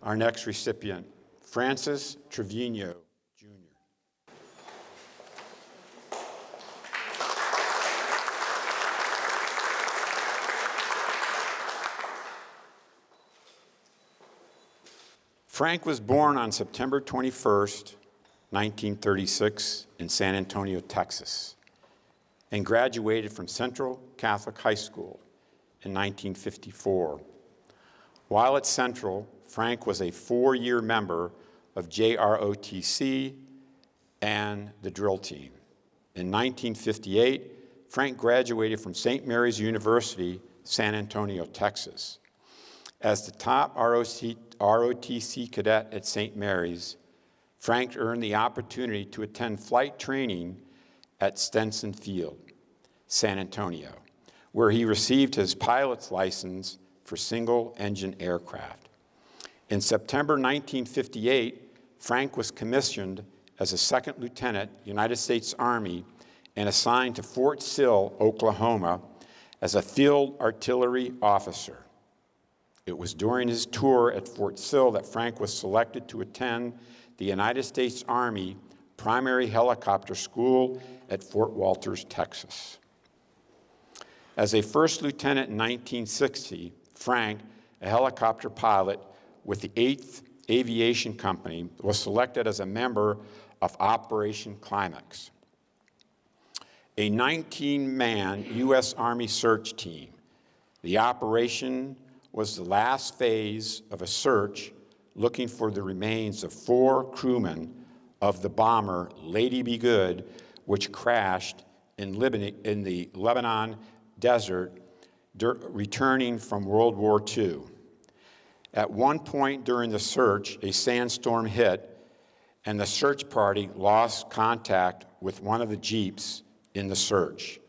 Our next recipient, Franciso Trevino, Jr. Frank was born on September 21st, 1936 in San Antonio, Texas, and graduated from Central Catholic High School in 1954. While at Central, Frank was a 4-year member of JROTC and the drill team. In 1958, Frank graduated from St. Mary's University, San Antonio, Texas. As the top ROTC cadet at St. Mary's, Frank earned the opportunity to attend flight training at Stetson Field, San Antonio, where he received his pilot's license for single-engine aircraft. In September 1958, Frank was commissioned as a second lieutenant, United States Army, and assigned to Fort Sill, Oklahoma, as a field artillery officer. It was during his tour at Fort Sill that Frank was selected to attend the United States Army Primary Helicopter School at Fort Walters, Texas. As a first lieutenant in 1960, Frank, a helicopter pilot with the 8th Aviation Company, was selected as a member of Operation Climax, a 19-man U.S. Army search team. The operation was the last phase of a search looking for the remains of 4 crewmen of the bomber Lady Be Good, which crashed in the Lebanon desert returning from World War II. At one point during the search, a sandstorm hit, and the search party lost contact with one of the jeeps in the search.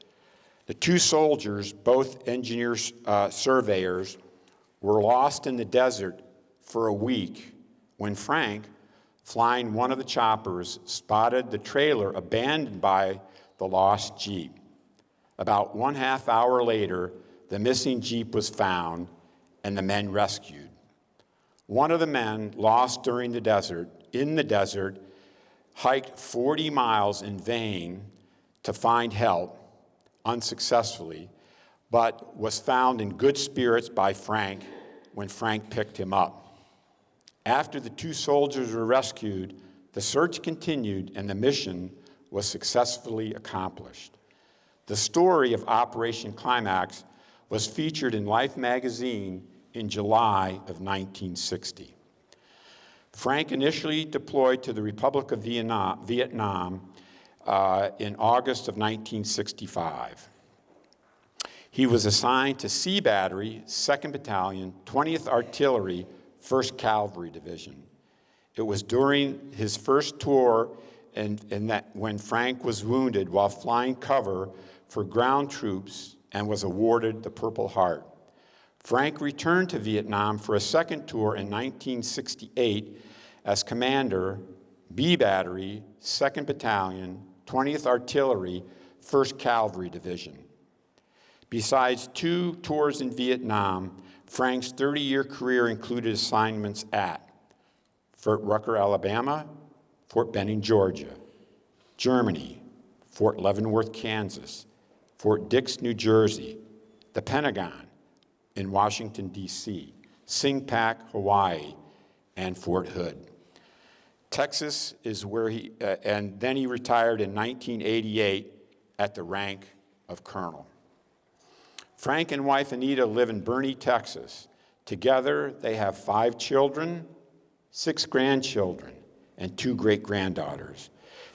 The 2 soldiers, both engineers, surveyors, were lost in the desert for a week when Frank, flying one of the choppers, spotted the trailer abandoned by the lost jeep. About 1/2 hour later, the missing jeep was found and the men rescued. One of the men lost in the desert, hiked 40 miles in vain to find help, unsuccessfully, but was found in good spirits by Frank when Frank picked him up. After the 2 soldiers were rescued, the search continued and the mission was successfully accomplished. The story of Operation Climax was featured in Life magazine in July of 1960. Frank initially deployed to the Republic of Vietnam in August of 1965. He was assigned to C Battery, 2nd Battalion, 20th Artillery, 1st Cavalry Division. It was during his first tour when Frank was wounded while flying cover for ground troops and was awarded the Purple Heart. Frank returned to Vietnam for a second tour in 1968 as commander, B Battery, 2nd Battalion, 20th Artillery, 1st Cavalry Division. Besides 2 tours in Vietnam, Frank's 30-year career included assignments at Fort Rucker, Alabama, Fort Benning, Georgia, Germany, Fort Leavenworth, Kansas, Fort Dix, New Jersey, the Pentagon in Washington, D.C., Singpak, Hawaii, and Fort Hood. Texas is where and then he retired in 1988 at the rank of colonel. Frank and wife Anita live in Boerne, Texas. Together, they have 5 children, 6 grandchildren, and 2 great-granddaughters.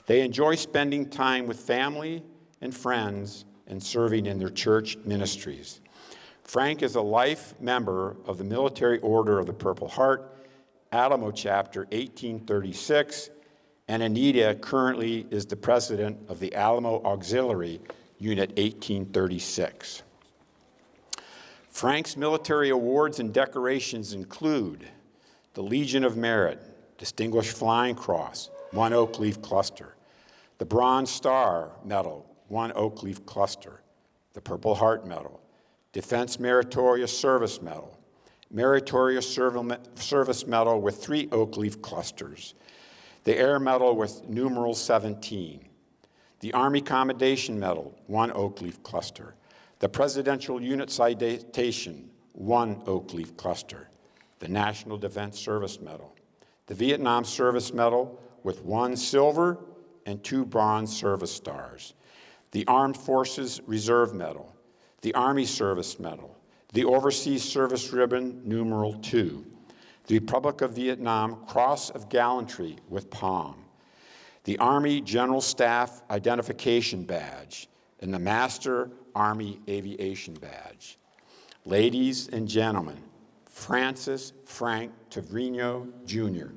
They enjoy spending time with family and friends and serving in their church ministries. Frank is a life member of the Military Order of the Purple Heart, Alamo Chapter 1836, and Anita currently is the president of the Alamo Auxiliary Unit 1836. Frank's military awards and decorations include the Legion of Merit, Distinguished Flying Cross, 1 oak leaf cluster, the Bronze Star Medal, 1 oak leaf cluster, the Purple Heart Medal, Defense Meritorious Service Medal, Meritorious Service Medal with 3 oak leaf clusters, the Air Medal with numeral 17, the Army Commendation Medal, 1 oak leaf cluster, the Presidential Unit Citation, 1 oak leaf cluster, the National Defense Service Medal, the Vietnam Service Medal with 1 silver and 2 bronze service stars, the Armed Forces Reserve Medal, the Army Service Medal, the Overseas Service Ribbon, numeral 2, the Republic of Vietnam Cross of Gallantry with palm, the Army General Staff Identification Badge, and the Master Army Aviation Badge. Ladies and gentlemen, Francis Frank Trevino, Jr.,